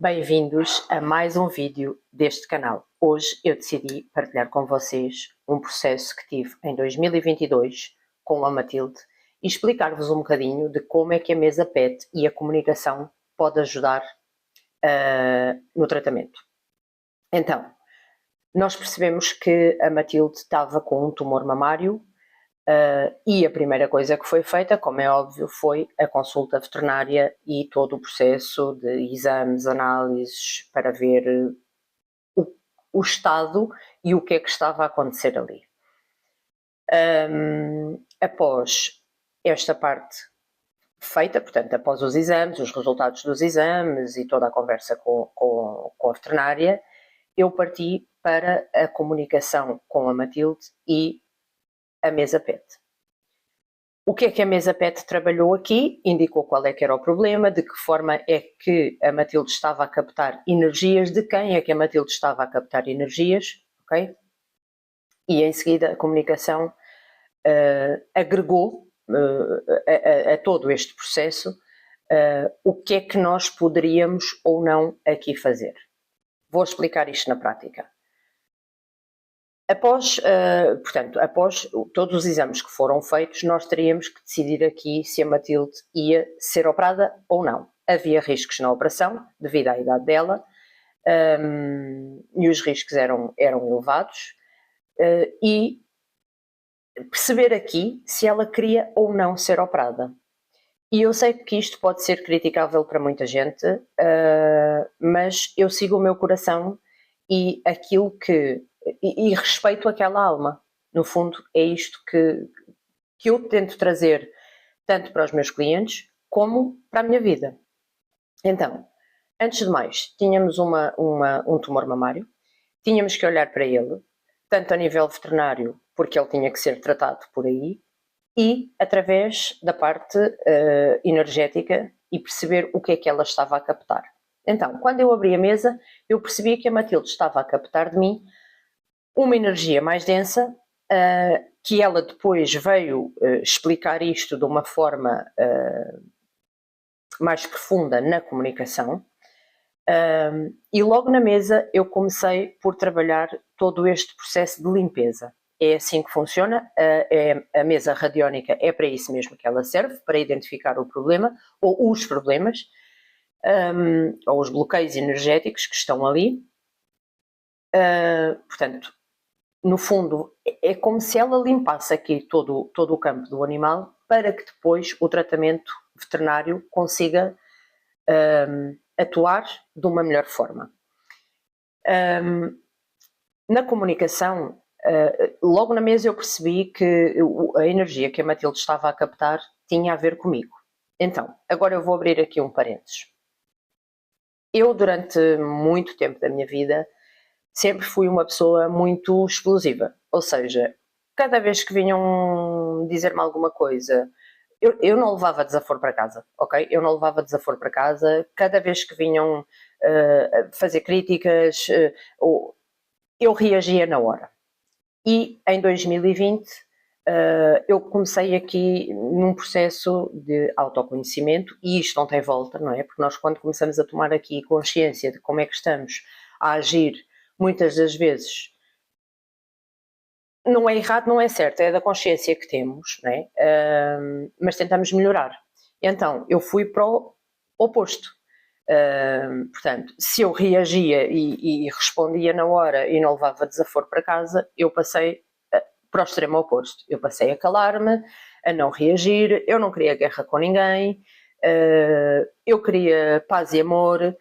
Bem-vindos a mais um vídeo deste canal. Hoje eu decidi partilhar com vocês um processo que tive em 2022 com a Matilde e explicar-vos um bocadinho de como é que a mesa PET e a comunicação pode ajudar no tratamento. Então, nós percebemos que a Matilde estava com um tumor mamário e a primeira coisa que foi feita, como é óbvio, foi a consulta veterinária e todo o processo de exames, análises para ver o estado e o que é que estava a acontecer ali. Após esta parte feita, portanto, após os exames, os resultados dos exames e toda a conversa com a veterinária, eu parti para a comunicação com a Matilde e a mesa PET. O que é que a mesa PET trabalhou aqui? Indicou qual é que era o problema, de que forma é que a Matilde estava a captar energias, de quem é que a Matilde estava a captar energias, ok? E em seguida a comunicação agregou a todo este processo o que é que nós poderíamos ou não aqui fazer. Vou explicar isto na prática. Após todos os exames que foram feitos, nós teríamos que decidir aqui se a Matilde ia ser operada ou não. Havia riscos na operação, devido à idade dela, e os riscos eram elevados, e perceber aqui se ela queria ou não ser operada. E eu sei que isto pode ser criticável para muita gente, mas eu sigo o meu coração e aquilo que... E respeito aquela alma. No fundo, é isto que eu tento trazer tanto para os meus clientes como para a minha vida. Então, antes de mais, tínhamos um tumor mamário, tínhamos que olhar para ele, tanto a nível veterinário, porque ele tinha que ser tratado por aí, e através da parte energética e perceber o que é que ela estava a captar. Então, quando eu abri a mesa, eu percebi que a Matilde estava a captar de mim uma energia mais densa, que ela depois veio explicar isto de uma forma mais profunda na comunicação, e logo na mesa eu comecei por trabalhar todo este processo de limpeza. É assim que funciona, a mesa radiónica é para isso mesmo que ela serve, para identificar o problema, ou os problemas, ou os bloqueios energéticos que estão ali. Portanto, no fundo, é como se ela limpasse aqui todo o campo do animal para que depois o tratamento veterinário consiga atuar de uma melhor forma. Na comunicação, logo na mesa eu percebi que a energia que a Matilde estava a captar tinha a ver comigo. Então, agora eu vou abrir aqui um parênteses. Eu, durante muito tempo da minha vida, sempre fui uma pessoa muito explosiva. Ou seja, cada vez que vinham dizer-me alguma coisa, eu não levava desaforo para casa, ok? Eu não levava desaforo para casa. Cada vez que vinham fazer críticas, eu reagia na hora. E em 2020 eu comecei aqui num processo de autoconhecimento, e isto não tem volta, não é? Porque nós, quando começamos a tomar aqui consciência de como é que estamos a agir, muitas das vezes não é errado, não é certo, é da consciência que temos, não é? Mas tentamos melhorar. Então, eu fui para o oposto. Portanto, se eu reagia e respondia na hora e não levava desaforo para casa, eu passei para o extremo oposto. Eu passei a calar-me, a não reagir, eu não queria guerra com ninguém, eu queria paz e amor.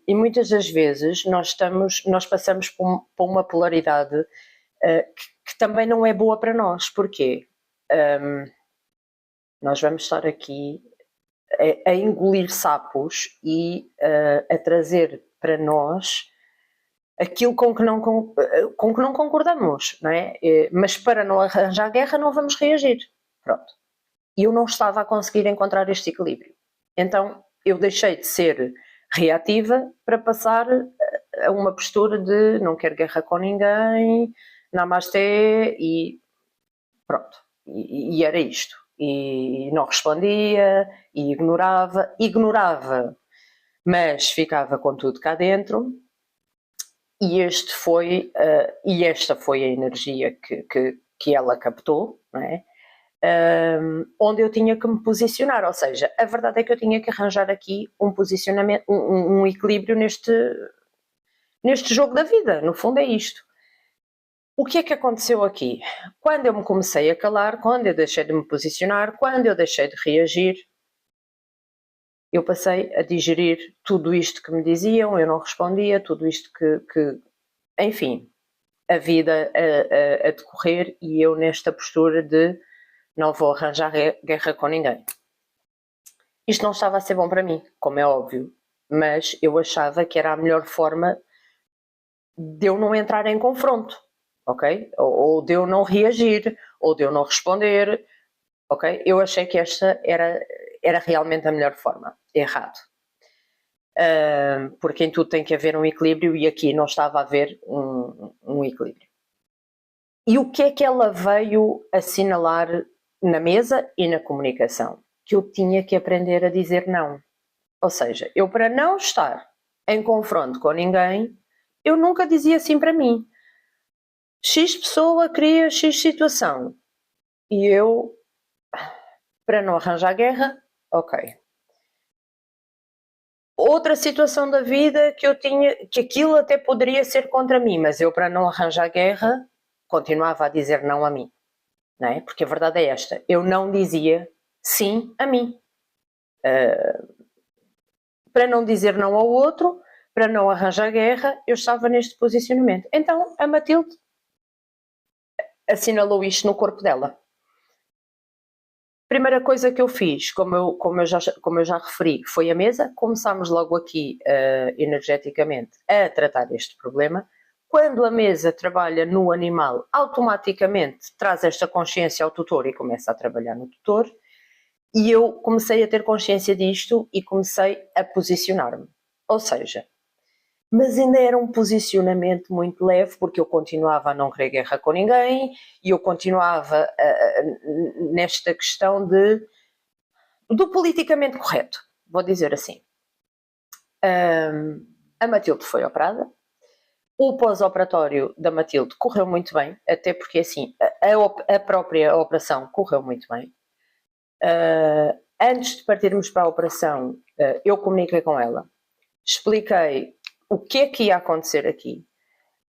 E muitas das vezes nós passamos por uma polaridade que também não é boa para nós. Porquê? Nós vamos estar aqui a engolir sapos e a trazer para nós aquilo com que não concordamos, não é? Mas para não arranjar guerra não vamos reagir. Pronto. E eu não estava a conseguir encontrar este equilíbrio. Então eu deixei de ser reativa para passar a uma postura de não quero guerra com ninguém, namasté, e pronto. E era isto. E não respondia, e ignorava mas ficava com tudo cá dentro. E esta foi a energia que ela captou, não é? Onde eu tinha que me posicionar, ou seja, a verdade é que eu tinha que arranjar aqui um posicionamento, um equilíbrio neste jogo da vida, no fundo é isto. O que é que aconteceu aqui? Quando eu me comecei a calar, quando eu deixei de me posicionar, quando eu deixei de reagir, eu passei a digerir tudo isto que me diziam, eu não respondia, tudo isto que enfim, a vida a decorrer e eu nesta postura de não vou arranjar guerra com ninguém. Isto não estava a ser bom para mim, como é óbvio, mas eu achava que era a melhor forma de eu não entrar em confronto, ok? Ou de eu não reagir, ou de eu não responder, ok? Eu achei que esta era realmente a melhor forma. Errado. Porque em tudo tem que haver um equilíbrio e aqui não estava a haver um equilíbrio. E o que é que ela veio assinalar na mesa e na comunicação? Que eu tinha que aprender a dizer não. Ou seja, eu para não estar em confronto com ninguém, eu nunca dizia assim para mim. X pessoa cria X situação. E eu, para não arranjar guerra, ok. Outra situação da vida que eu tinha, que aquilo até poderia ser contra mim, mas eu para não arranjar guerra, continuava a dizer não a mim. Não é? Porque a verdade é esta, eu não dizia sim a mim. Para não dizer não ao outro, para não arranjar guerra, eu estava neste posicionamento. Então a Matilde assinalou isto no corpo dela. Primeira coisa que eu fiz, como eu já referi, foi a mesa. Começámos logo aqui, energeticamente, a tratar este problema. Quando a mesa trabalha no animal, automaticamente traz esta consciência ao tutor e começa a trabalhar no tutor. E eu comecei a ter consciência disto e comecei a posicionar-me. Ou seja, mas ainda era um posicionamento muito leve, porque eu continuava a não querer guerra com ninguém e eu continuava nesta questão do politicamente correto, vou dizer assim. A Matilde foi operada. O pós-operatório da Matilde correu muito bem, até porque assim, a própria operação correu muito bem. Antes de partirmos para a operação, eu comuniquei com ela, expliquei o que é que ia acontecer aqui,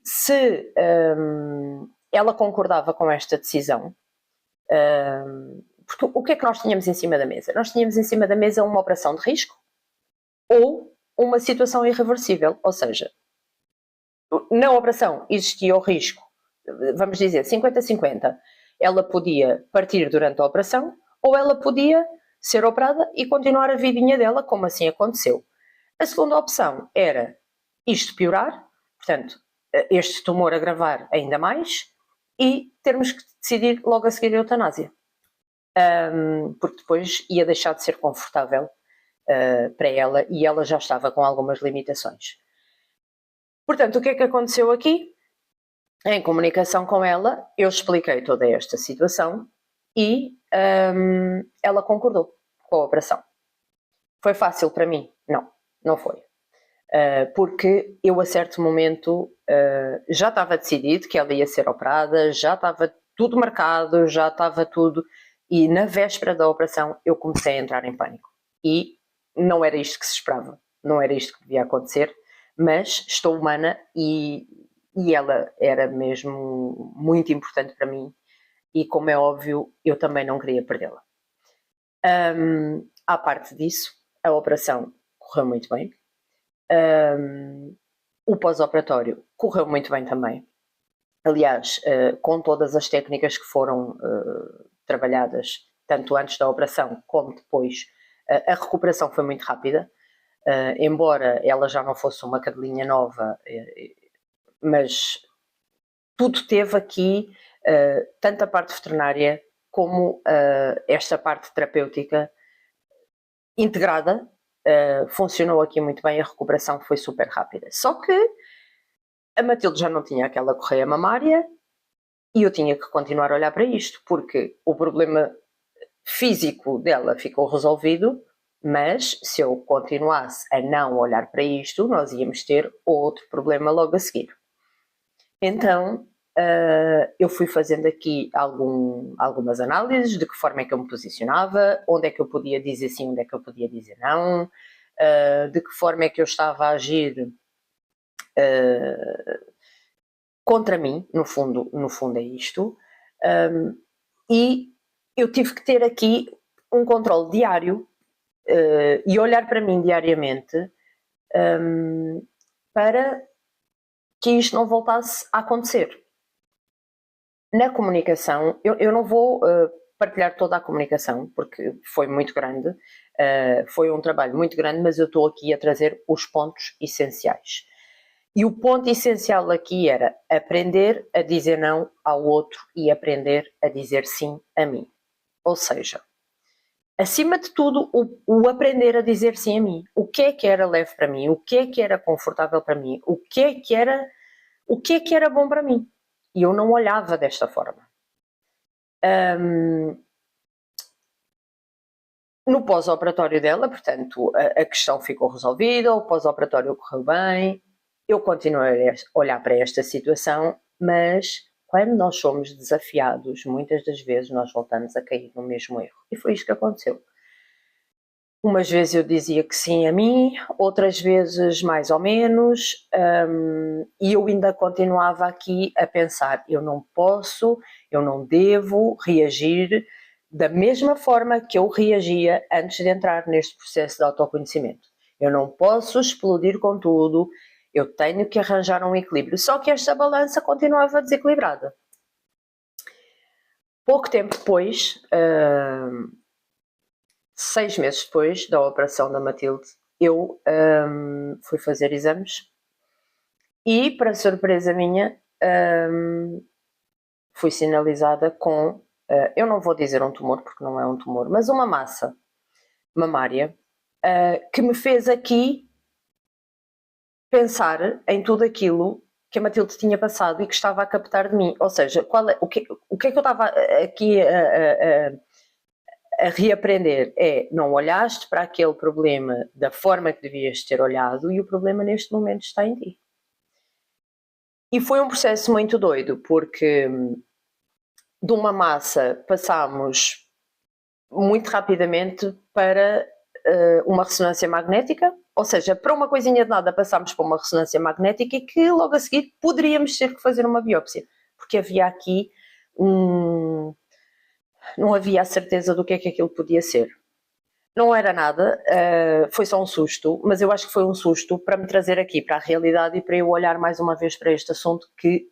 se ela concordava com esta decisão, porque o que é que nós tínhamos em cima da mesa? Nós tínhamos em cima da mesa uma operação de risco ou uma situação irreversível, ou seja, na operação existia o risco, vamos dizer, 50-50, ela podia partir durante a operação ou ela podia ser operada e continuar a vidinha dela, como assim aconteceu. A segunda opção era isto piorar, portanto, este tumor agravar ainda mais e termos que decidir logo a seguir a eutanásia. Porque depois ia deixar de ser confortável para ela e ela já estava com algumas limitações. Portanto, o que é que aconteceu aqui? Em comunicação com ela, eu expliquei toda esta situação e ela concordou com a operação. Foi fácil para mim? Não, não foi. Porque eu a certo momento já estava decidido que ela ia ser operada, já estava tudo marcado, já estava tudo, e na véspera da operação eu comecei a entrar em pânico e não era isto que se esperava, não era isto que devia acontecer, mas estou humana e ela era mesmo muito importante para mim e, como é óbvio, eu também não queria perdê-la. À parte disso, a operação correu muito bem. O pós-operatório correu muito bem também. Aliás, com todas as técnicas que foram trabalhadas, tanto antes da operação como depois, a recuperação foi muito rápida. Embora ela já não fosse uma cadelinha nova, mas tudo teve aqui, tanto a parte veterinária como esta parte terapêutica integrada. Funcionou aqui muito bem, a recuperação foi super rápida. Só que a Matilde já não tinha aquela correia mamária e eu tinha que continuar a olhar para isto, porque o problema físico dela ficou resolvido, Mas se eu continuasse a não olhar para isto, nós íamos ter outro problema logo a seguir. Então, eu fui fazendo aqui algumas análises de que forma é que eu me posicionava, onde é que eu podia dizer sim, onde é que eu podia dizer não, de que forma é que eu estava a agir contra mim, no fundo é isto, e eu tive que ter aqui um controle diário e olhar para mim diariamente para que isto não voltasse a acontecer. Na comunicação, eu não vou partilhar toda a comunicação, porque foi muito grande, foi um trabalho muito grande, mas eu estou aqui a trazer os pontos essenciais. E o ponto essencial aqui era aprender a dizer não ao outro e aprender a dizer sim a mim. Ou seja, acima de tudo, o aprender a dizer sim a mim. O que é que era leve para mim? O que é que era confortável para mim? O que é que era bom para mim? E eu não olhava desta forma. No pós-operatório dela, portanto, a questão ficou resolvida, o pós-operatório correu bem, eu continuei a olhar para esta situação, mas quando nós somos desafiados, muitas das vezes nós voltamos a cair no mesmo erro. E foi isto que aconteceu. Umas vezes eu dizia que sim a mim, outras vezes mais ou menos, e eu ainda continuava aqui a pensar, eu não posso, eu não devo reagir da mesma forma que eu reagia antes de entrar neste processo de autoconhecimento. Eu não posso explodir com tudo, eu tenho que arranjar um equilíbrio. Só que esta balança continuava desequilibrada. Pouco tempo depois, 6 meses depois da operação da Matilde, eu fui fazer exames e, para surpresa minha, fui sinalizada com, eu não vou dizer um tumor, porque não é um tumor, mas uma massa mamária que me fez aqui pensar em tudo aquilo que a Matilde tinha passado e que estava a captar de mim. Ou seja, o que é que eu estava aqui a reaprender? Não olhaste para aquele problema da forma que devias ter olhado e o problema neste momento está em ti. E foi um processo muito doido, porque de uma massa passámos muito rapidamente para uma ressonância magnética, ou seja, para uma coisinha de nada passámos para uma ressonância magnética e que logo a seguir poderíamos ter que fazer uma biópsia, porque havia aqui não havia a certeza do que é que aquilo podia ser. Não era nada, foi só um susto, mas eu acho que foi um susto para me trazer aqui para a realidade e para eu olhar mais uma vez para este assunto que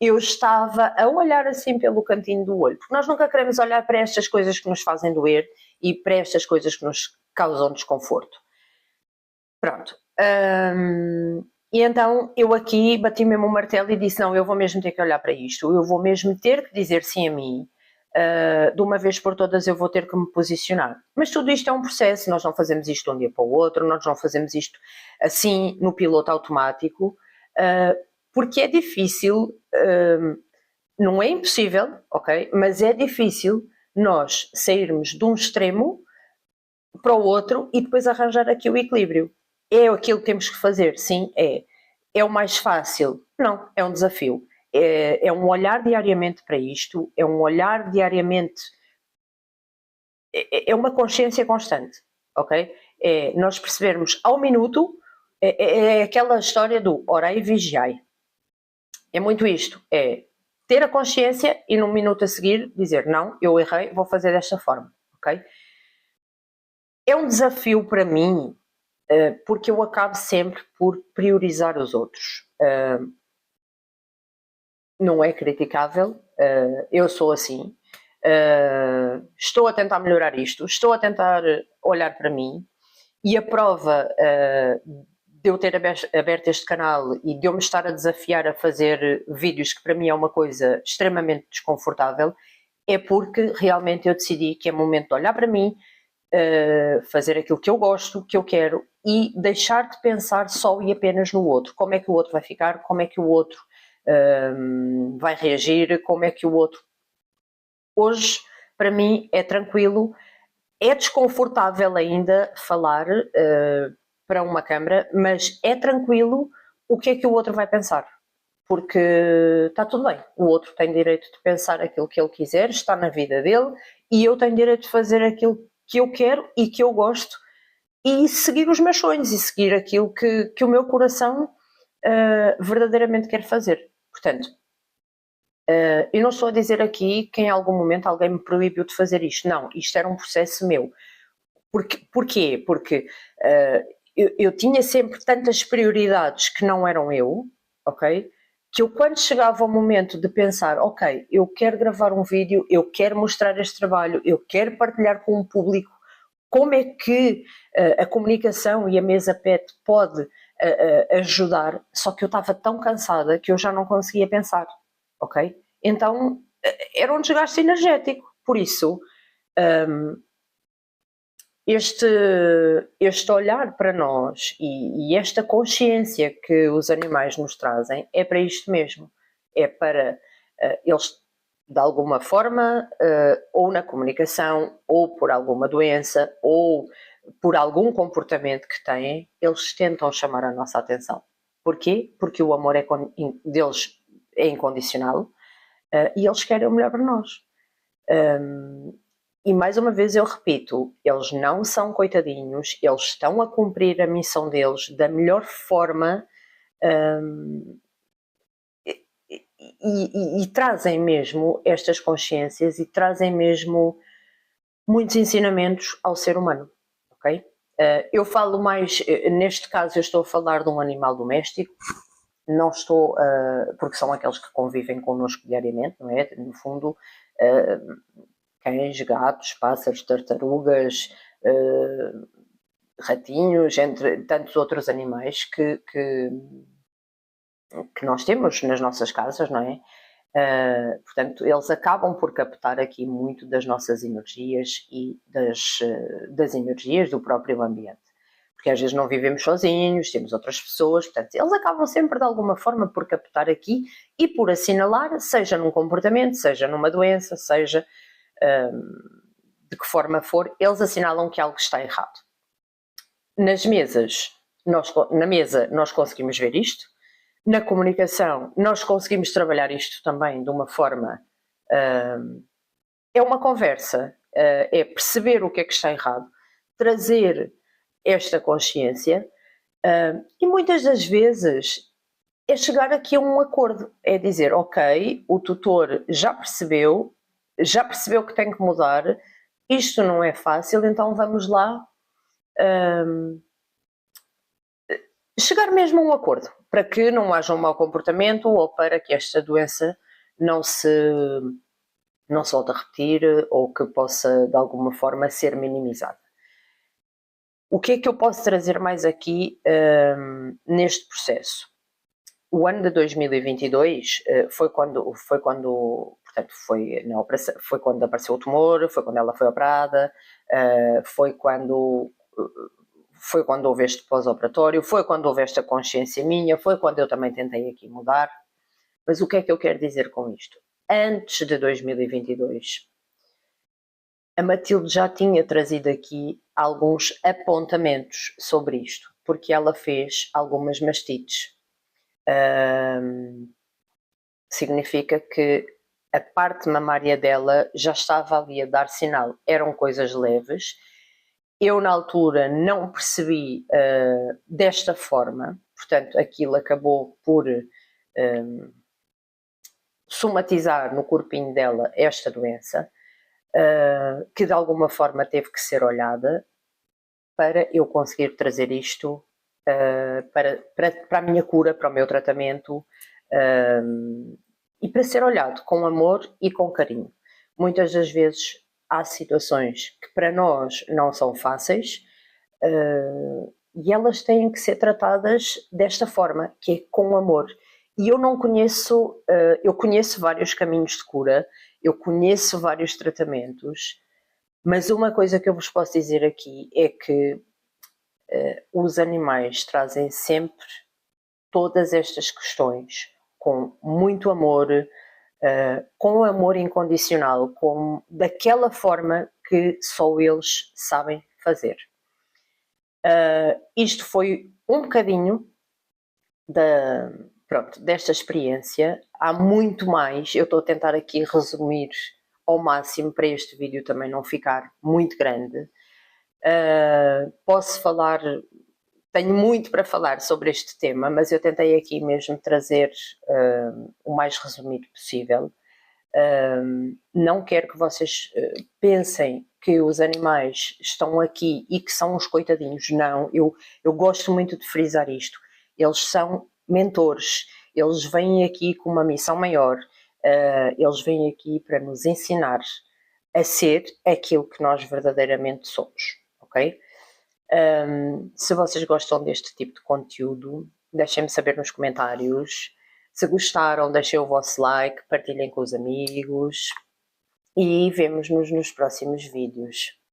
eu estava a olhar assim pelo cantinho do olho, porque nós nunca queremos olhar para estas coisas que nos fazem doer e para estas coisas que nos causam desconforto. Pronto. E então eu aqui bati mesmo o martelo e disse, não, eu vou mesmo ter que olhar para isto, eu vou mesmo ter que dizer sim a mim, de uma vez por todas eu vou ter que me posicionar. Mas tudo isto é um processo, nós não fazemos isto de um dia para o outro, nós não fazemos isto assim no piloto automático, porque é difícil, não é impossível, ok? Mas é difícil nós sairmos de um extremo para o outro e depois arranjar aqui o equilíbrio. É aquilo que temos que fazer, sim, é. É o mais fácil? Não, é um desafio. É um olhar diariamente para isto, é um olhar diariamente, é uma consciência constante, ok? É nós percebermos ao minuto, é aquela história do orai e vigiai. É muito isto, é ter a consciência e num minuto a seguir dizer, não, eu errei, vou fazer desta forma, ok? É um desafio para mim, porque eu acabo sempre por priorizar os outros. Não é criticável, eu sou assim, estou a tentar melhorar isto, estou a tentar olhar para mim e a prova de eu ter aberto este canal e de eu me estar a desafiar a fazer vídeos que para mim é uma coisa extremamente desconfortável é porque realmente eu decidi que é momento de olhar para mim, fazer aquilo que eu gosto, que eu quero e deixar de pensar só e apenas no outro. Como é que o outro vai ficar, como é que o outro vai reagir, como é que o outro... Hoje, para mim, é tranquilo É desconfortável ainda falar para uma câmara, mas é tranquilo o que é que o outro vai pensar. Porque está tudo bem, o outro tem direito de pensar aquilo que ele quiser, está na vida dele, e eu tenho direito de fazer aquilo que eu quero e que eu gosto, e seguir os meus sonhos, e seguir aquilo que o meu coração verdadeiramente quer fazer. Portanto, eu não estou a dizer aqui que em algum momento alguém me proibiu de fazer isto. Não, isto era um processo meu. Porquê? Porque eu tinha sempre tantas prioridades que não eram eu, ok? Que eu, quando chegava o momento de pensar, ok, eu quero gravar um vídeo, eu quero mostrar este trabalho, eu quero partilhar com o público, como é que a comunicação e a mesa PET pode ajudar, só que eu estava tão cansada que eu já não conseguia pensar, ok? Então era um desgaste energético, por isso este olhar para nós e esta consciência que os animais nos trazem é para isto mesmo, é para eles de alguma forma, ou na comunicação, ou por alguma doença, ou por algum comportamento que têm, eles tentam chamar a nossa atenção. Porquê? Porque o amor deles é incondicional e eles querem o melhor para nós. E mais uma vez eu repito, eles não são coitadinhos, eles estão a cumprir a missão deles da melhor forma e trazem mesmo estas consciências e trazem mesmo muitos ensinamentos ao ser humano, ok? Eu falo mais, neste caso eu estou a falar de um animal doméstico, não estou, porque são aqueles que convivem connosco diariamente, não é? No fundo, cães, gatos, pássaros, tartarugas, ratinhos, entre tantos outros animais que nós temos nas nossas casas, não é? Portanto, eles acabam por captar aqui muito das nossas energias e das energias do próprio ambiente. Porque às vezes não vivemos sozinhos, temos outras pessoas, portanto, eles acabam sempre de alguma forma por captar aqui e por assinalar, seja num comportamento, seja numa doença, seja de que forma for, eles assinalam que algo está errado. Nas mesas, na mesa, nós conseguimos ver isto. Na comunicação, nós conseguimos trabalhar isto também de uma forma. É uma conversa, é perceber o que é que está errado, trazer esta consciência e muitas das vezes é chegar aqui a um acordo. É dizer, ok, o tutor já percebeu que tem que mudar, isto não é fácil, então vamos lá chegar mesmo a um acordo, para que não haja um mau comportamento ou para que esta doença não se volte a repetir ou que possa de alguma forma ser minimizada. O que é que eu posso trazer mais aqui neste processo? O ano de 2022 foi quando portanto, foi quando apareceu o tumor, foi quando ela foi operada, foi quando houve este pós-operatório, foi quando houve esta consciência minha, foi quando eu também tentei aqui mudar. Mas o que é que eu quero dizer com isto? Antes de 2022, a Matilde já tinha trazido aqui alguns apontamentos sobre isto, porque ela fez algumas mastites. Significa que a parte mamária dela já estava ali a dar sinal. Eram coisas leves. Eu, na altura, não percebi desta forma. Portanto, aquilo acabou por somatizar no corpinho dela esta doença, que de alguma forma teve que ser olhada para eu conseguir trazer isto para a minha cura, para o meu tratamento, e para ser olhado com amor e com carinho. Muitas das vezes há situações que para nós não são fáceis e elas têm que ser tratadas desta forma, que é com amor. E eu não conheço, eu conheço vários caminhos de cura, eu conheço vários tratamentos, mas uma coisa que eu vos posso dizer aqui é que os animais trazem sempre todas estas questões com muito amor, com amor incondicional, daquela forma que só eles sabem fazer. Isto foi um bocadinho desta experiência. Há muito mais, eu estou a tentar aqui resumir ao máximo para este vídeo também não ficar muito grande. Posso falar, tenho muito para falar sobre este tema, mas eu tentei aqui mesmo trazer o mais resumido possível. Não quero que vocês pensem que os animais estão aqui e que são os coitadinhos. Não, eu gosto muito de frisar isto. Eles são mentores, eles vêm aqui com uma missão maior, eles vêm aqui para nos ensinar a ser aquilo que nós verdadeiramente somos, ok? Se vocês gostam deste tipo de conteúdo, deixem-me saber nos comentários. Se gostaram, deixem o vosso like, partilhem com os amigos e vemo-nos nos próximos vídeos.